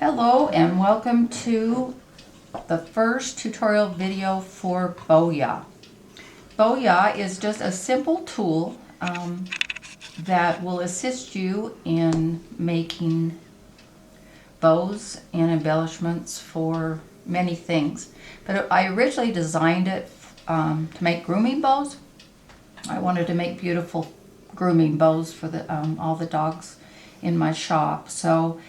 Hello and welcome to the first tutorial video for Bow Yah. Bow Yah is just a simple tool that will assist you in making bows and embellishments for many things. But I originally designed it to make grooming bows. I wanted to make beautiful grooming bows for all the dogs in my shop. So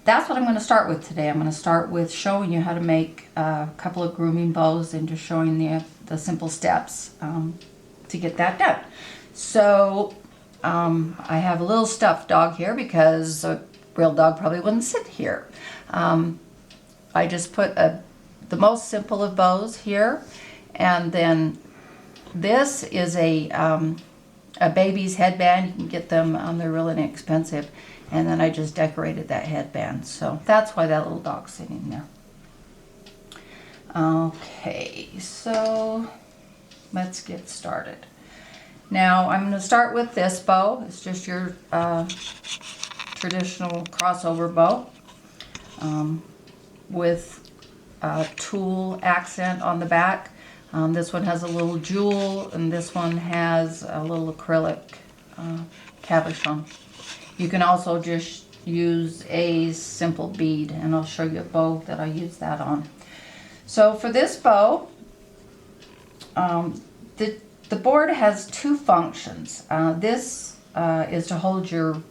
that's what I'm going to start with today. I'm going to start with showing you how to make a couple of grooming bows and just showing you the simple steps to get that done. So I have a little stuffed dog here because a real dog probably wouldn't sit here. I just put the most simple of bows here, and then this is a baby's headband. You can get them, they're really inexpensive. And then I just decorated that headband. So that's why that little dog's sitting there. Okay, so let's get started. Now I'm going to start with this bow. It's just your traditional crossover bow with a tulle accent on the back. This one has a little jewel, and this one has a little acrylic cabochon. You can also just use a simple bead, and I'll show you a bow that I use that on. So for this bow, the board has two functions. This is to hold your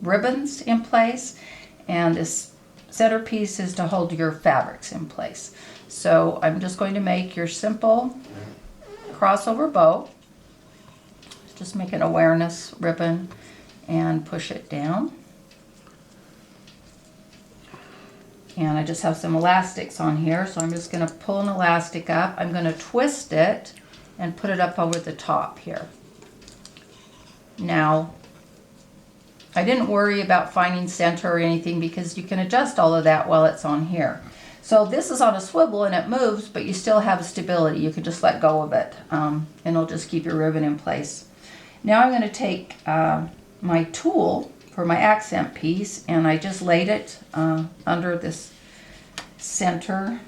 ribbons in place, and this centerpiece is to hold your fabrics in place. So I'm just going to make your simple crossover bow. Just make an awareness ribbon and push it down. And I just have some elastics on here, so I'm just going to pull an elastic up. I'm going to twist it and put it up over the top here. Now, I didn't worry about finding center or anything because you can adjust all of that while it's on here. So this is on a swivel and it moves, but you still have stability. You can just let go of it and it'll just keep your ribbon in place. Now I'm going to take my tool for my accent piece, and I just laid it under this center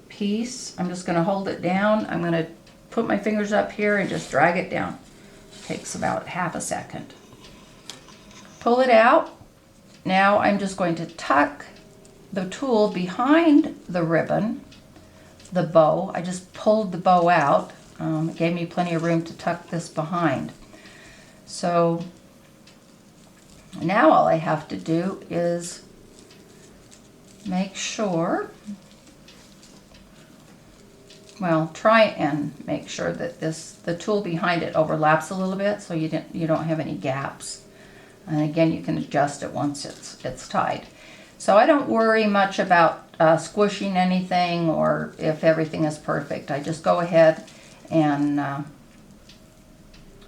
piece. I'm just going to hold it down. I'm going to put my fingers up here and just drag it down. It takes about half a second. Pull it out. Now I'm just going to tuck the tool behind the ribbon, the bow. I just pulled the bow out. It gave me plenty of room to tuck this behind. So now all I have to do is make sure, well, try and make sure that the tool behind it overlaps a little bit so you don't have any gaps. And again, you can adjust it once it's tied. So I don't worry much about squishing anything or if everything is perfect. I just go ahead and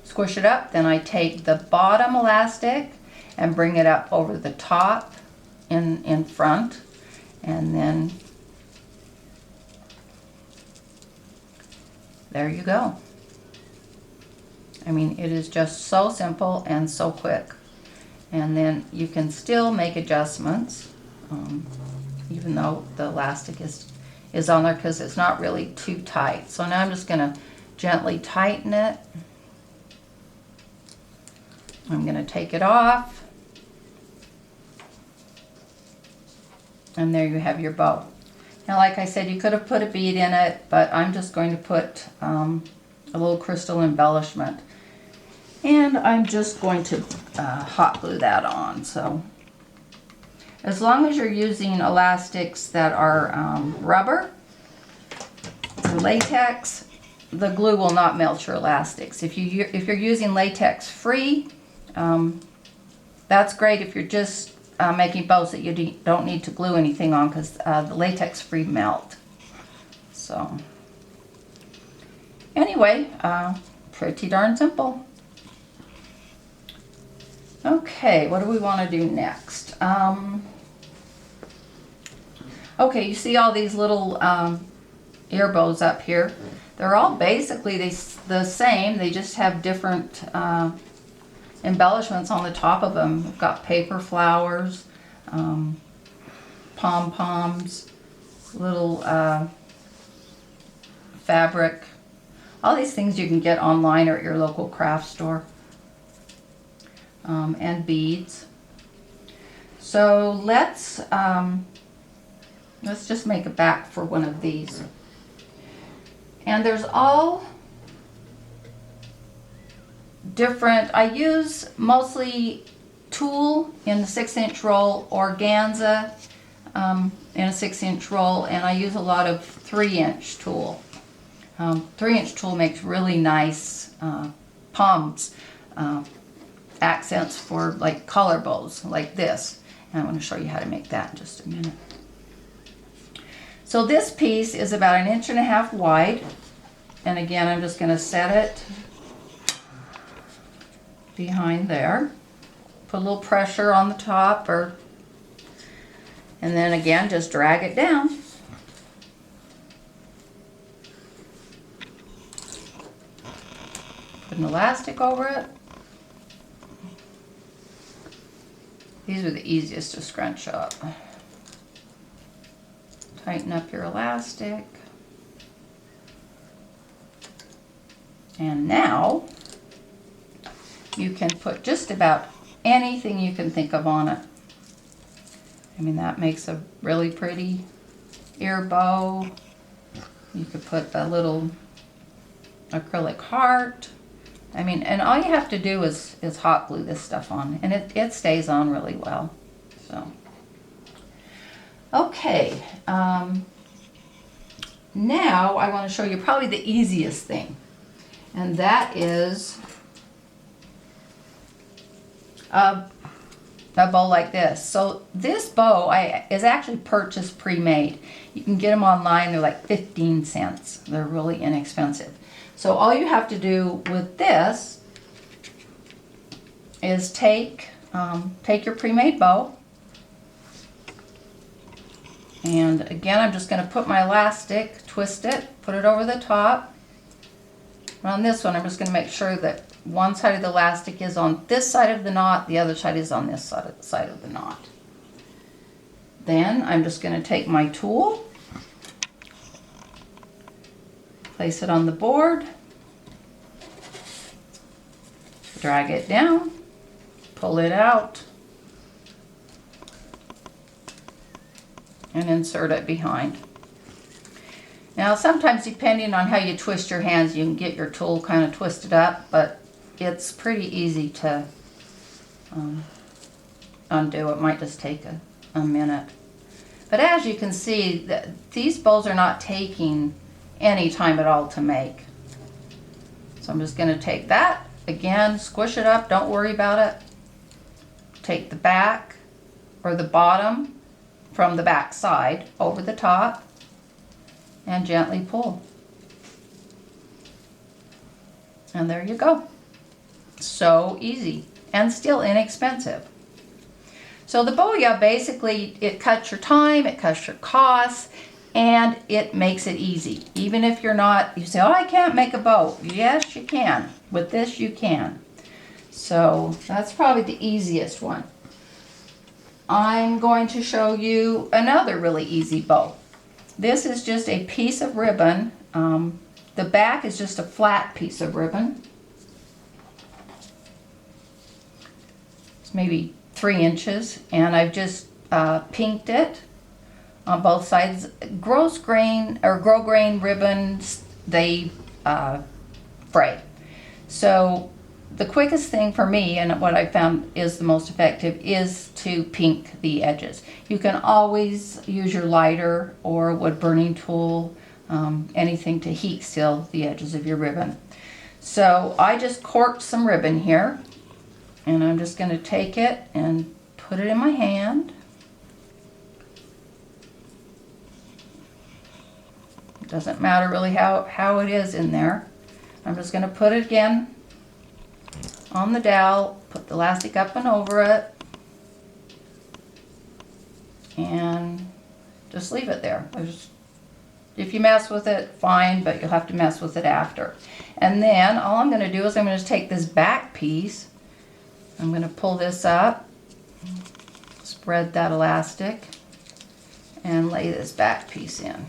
squish it up. Then I take the bottom elastic and bring it up over the top in front, and then there you go. I mean, it is just so simple and so quick. And then you can still make adjustments even though the elastic is on there because it's not really too tight. So now I'm just going to gently tighten it. I'm going to take it off. And there you have your bow. Now, like I said, you could have put a bead in it, but I'm just going to put a little crystal embellishment. And I'm just going to hot glue that on. So as long as you're using elastics that are rubber or latex, the glue will not melt your elastics. If you're using latex free, that's great if you're just making bows that you don't need to glue anything on, because the latex free melt. So anyway, pretty darn simple. Okay, what do we want to do next? Okay, you see all these little ear bows up here. They're all basically the same. They just have different embellishments on the top of them. We've got paper flowers, pom-poms, little fabric. All these things you can get online or at your local craft store. And beads. So let's just make a back for one of these. And there's all different, I use mostly tulle in the 6-inch roll, organza in a 6-inch roll, and I use a lot of 3-inch tulle. 3-inch tulle makes really nice poms, accents for like collar bows like this. And I'm going to show you how to make that in just a minute. So this piece is about 1.5 inches wide, and again I'm just going to set it behind there, put a little pressure on the top, and then again just drag it down. Put an elastic over it. These are the easiest to scrunch up. Tighten up your elastic. And now you can put just about anything you can think of on it. I mean, that makes a really pretty ear bow. You could put a little acrylic heart. I mean, and all you have to do is hot glue this stuff on, and it stays on really well. So, okay, now I want to show you probably the easiest thing, and that is a bow like this. So this bow is actually purchased pre-made. You can get them online. They're like 15 cents. They're really inexpensive. So all you have to do with this is take your pre-made bow, and again I'm just going to put my elastic, twist it, put it over the top. And on this one I'm just going to make sure that one side of the elastic is on this side of the knot, the other side is on this side of the knot. Then I'm just going to take my tool, place it on the board, drag it down, pull it out, and insert it behind. Now sometimes depending on how you twist your hands, you can get your tool kind of twisted up, but it's pretty easy to undo. It might just take a minute. But as you can see, these bows are not taking any time at all to make. So I'm just going to take that, again, squish it up, don't worry about it. Take the back or the bottom from the back side over the top and gently pull. And there you go. So easy and still inexpensive. So the Bow Yah, basically, it cuts your time, it cuts your costs, and it makes it easy. Even if you're not, you say, oh, I can't make a bow. Yes, you can. With this, you can. So that's probably the easiest one. I'm going to show you another really easy bow. This is just a piece of ribbon. The back is just a flat piece of ribbon. It's maybe 3 inches, and I've just pinked it on both sides. Gross grain or grosgrain ribbons, they fray. So the quickest thing for me, and what I found is the most effective, is to pink the edges. You can always use your lighter or wood burning tool, anything to heat seal the edges of your ribbon. So I just corked some ribbon here, and I'm just going to take it and put it in my hand. It doesn't matter really how it is in there. I'm just going to put it again on the dowel, put the elastic up and over it, and just leave it there. If you mess with it, fine, but you'll have to mess with it after. And then all I'm going to do is I'm going to take this back piece, I'm going to pull this up, spread that elastic, and lay this back piece in.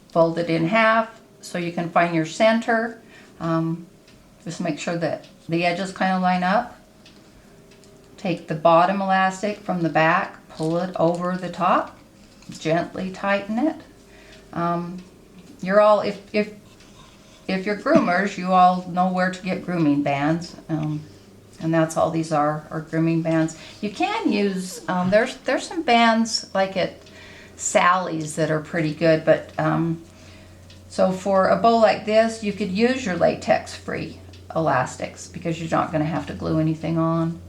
Fold it in half so you can find your center. Just make sure that the edges kind of line up. Take the bottom elastic from the back, pull it over the top, gently tighten it. You're all, if you're groomers, you all know where to get grooming bands, and that's all these are grooming bands. You can use, there's some bands like at Sally's that are pretty good, but so for a bow like this, you could use your latex-free elastics because you're not going to have to glue anything on.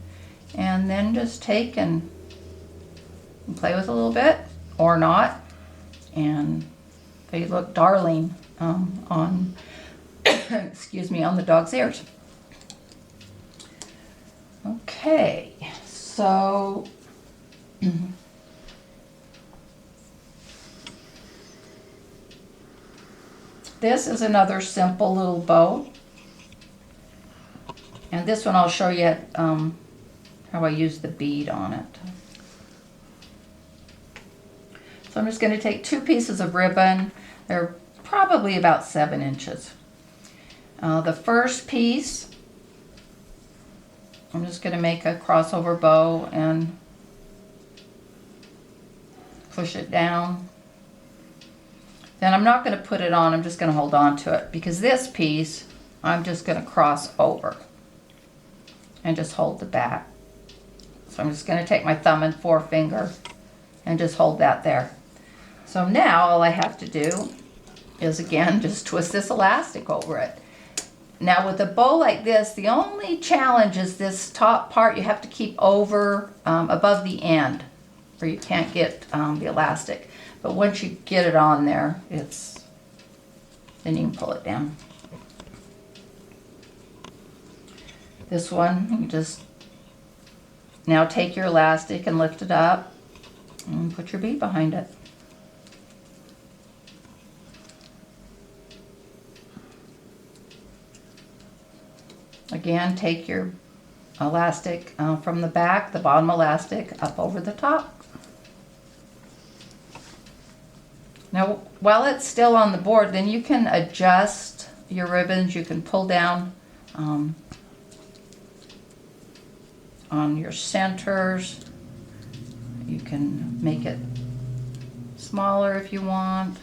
And then just take and play with a little bit, or not, and they look darling on, excuse me, on the dog's ears. Okay, so this is another simple little bow, and this one I'll show you how I use the bead on it. So I'm just going to take 2 pieces of ribbon. They're probably about 7 inches. The first piece, I'm just going to make a crossover bow and push it down. Then I'm not going to put it on, I'm just going to hold on to it, because this piece I'm just going to cross over and just hold the back. So I'm just going to take my thumb and forefinger and just hold that there. So now all I have to do is, again, just twist this elastic over it. Now with a bow like this, the only challenge is this top part you have to keep over above the end, or you can't get the elastic. But once you get it on there, then you can pull it down. This one, you just now take your elastic and lift it up and put your bead behind it. Again, take your elastic from the back, the bottom elastic, up over the top. Now, while it's still on the board, then you can adjust your ribbons. You can pull down on your centers. You can make it smaller if you want.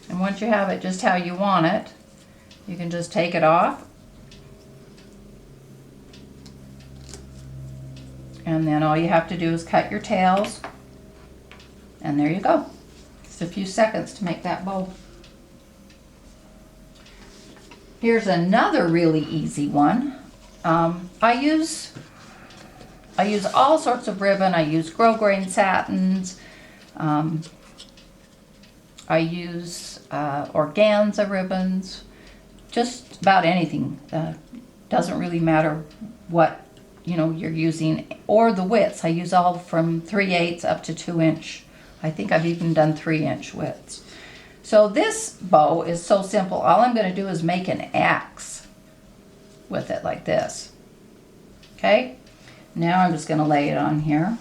And once you have it just how you want it, you can just take it off. And then all you have to do is cut your tails. And there you go. Just a few seconds to make that bow. Here's another really easy one. I use all sorts of ribbon. I use grosgrain satins. I use organza ribbons. Just about anything. Doesn't really matter what you're using, or the widths. I use all from 3/8 up to 2 inch. I think I've even done 3-inch widths. So this bow is so simple. All I'm going to do is make an X with it like this. Okay, now I'm just going to lay it on here.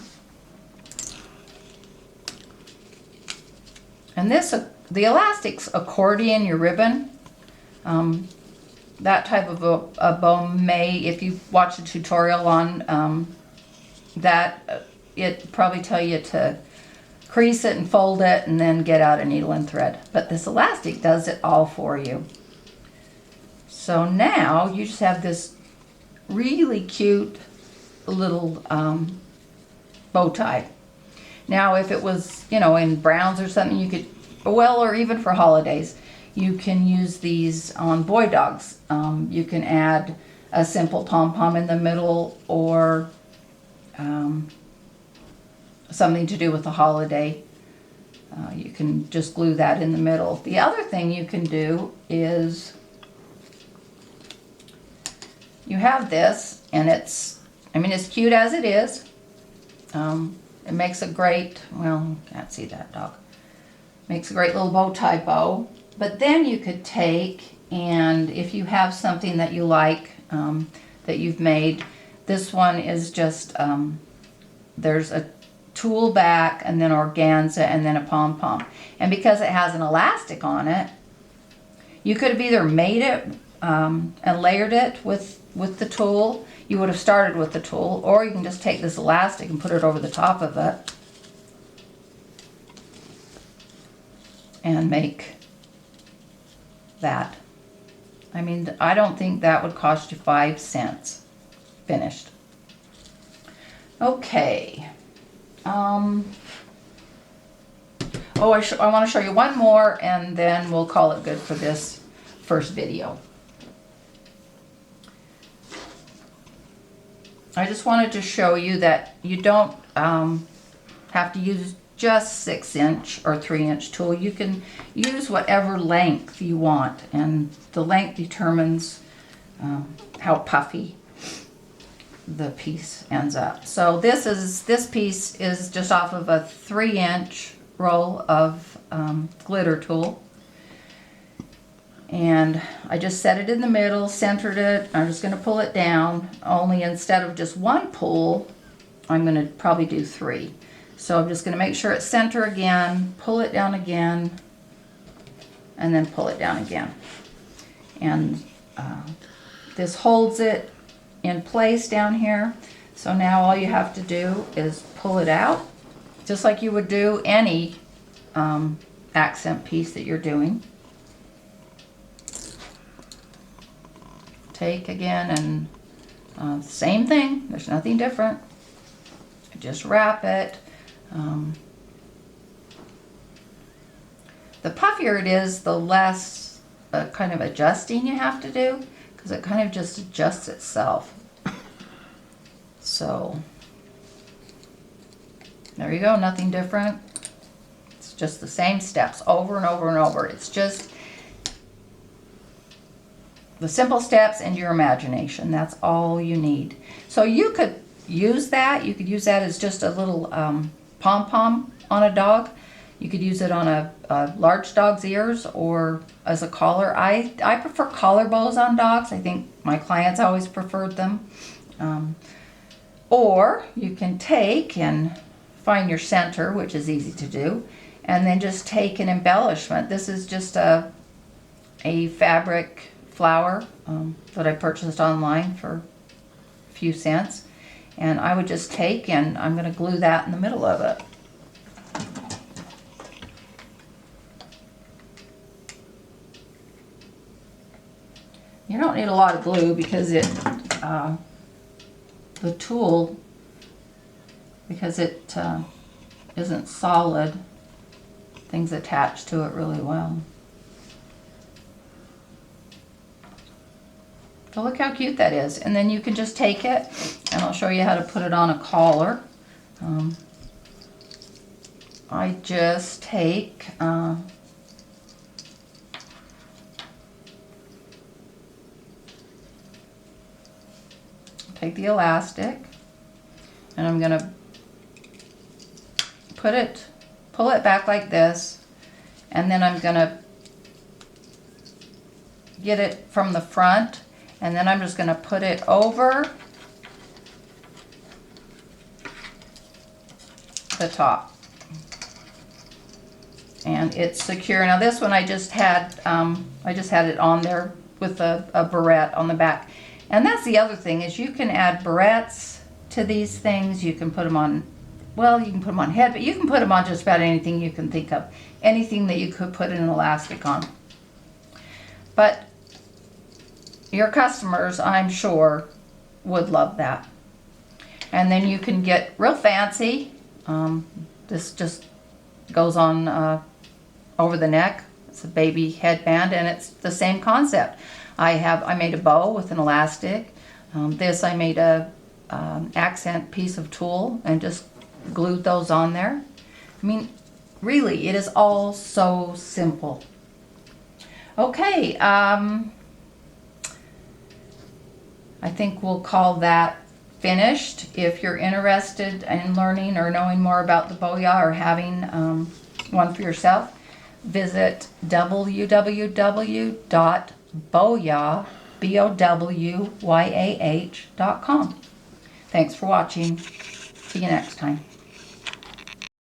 And this, the elastic's accordion your ribbon. That type of a bow may, if you watch a tutorial on that, it probably tell you to crease it and fold it and then get out a needle and thread. But this elastic does it all for you. So now you just have this really cute little bow tie. Now if it was, in browns or something, you could, well, or even for holidays, you can use these on boy dogs. You can add a simple pom-pom in the middle, or something to do with the holiday. You can just glue that in the middle. The other thing you can do is, you have this, and it's cute as it is. It makes a great, well, can't see that dog. Makes a great little bow tie bow. But then you could take, and if you have something that you like that you've made, this one is just, there's a tulle back and then organza and then a pom-pom. And because it has an elastic on it, you could have either made it and layered it with the tulle. You would have started with the tulle, or you can just take this elastic and put it over the top of it and make that. I mean, I don't think that would cost you 5 cents finished. Okay. Oh, I want to show you one more, and then we'll call it good for this first video. I just wanted to show you that you don't have to use just 6-inch or 3-inch tool. You can use whatever length you want, and the length determines how puffy the piece ends up. So this piece is just off of a 3-inch roll of glitter tulle, and I just set it in the middle, centered it. I'm just going to pull it down, only instead of just one pull, I'm going to probably do 3. So I'm just going to make sure it's center again, pull it down again, and then pull it down again. And this holds it in place down here. So now all you have to do is pull it out, just like you would do any accent piece that you're doing. Take again, and same thing, there's nothing different. Just wrap it. The puffier it is, the less kind of adjusting you have to do, because it kind of just adjusts itself. So there you go, nothing different. It's just the same steps over and over and over. It's just the simple steps and your imagination. That's all you need. So you could use that. You could use that as just a little pom-pom on a dog. You could use it on a large dog's ears, or as a collar. I prefer collar bows on dogs. I think my clients always preferred them. Or you can take and find your center, which is easy to do, and then just take an embellishment. This is just a fabric flower that I purchased online for a few cents. And I would just take, and I'm going to glue that in the middle of it. You don't need a lot of glue because the tulle, because it isn't solid, things attach to it really well. So look how cute that is. And then you can just take it, and I'll show you how to put it on a collar. I just take the elastic, and I'm gonna pull it back like this, and then I'm gonna get it from the front, and then I'm just gonna put it over the top, and it's secure. Now this one I just had it on there with a barrette on the back. And that's the other thing, is you can add barrettes to these things. You can put them on, well, you can put them on head, but you can put them on just about anything you can think of. Anything that you could put an elastic on. But your customers, I'm sure, would love that. And then you can get real fancy. This just goes on over the neck. It's a baby headband, and it's the same concept. I made a bow with an elastic. This I made a accent piece of tulle and just glued those on there. I mean, really, it is all so simple. Okay, I think we'll call that finished. If you're interested in learning or knowing more about the Bow Yah or having one for yourself, visit www.bowyah.com. Thanks for watching. See you next time.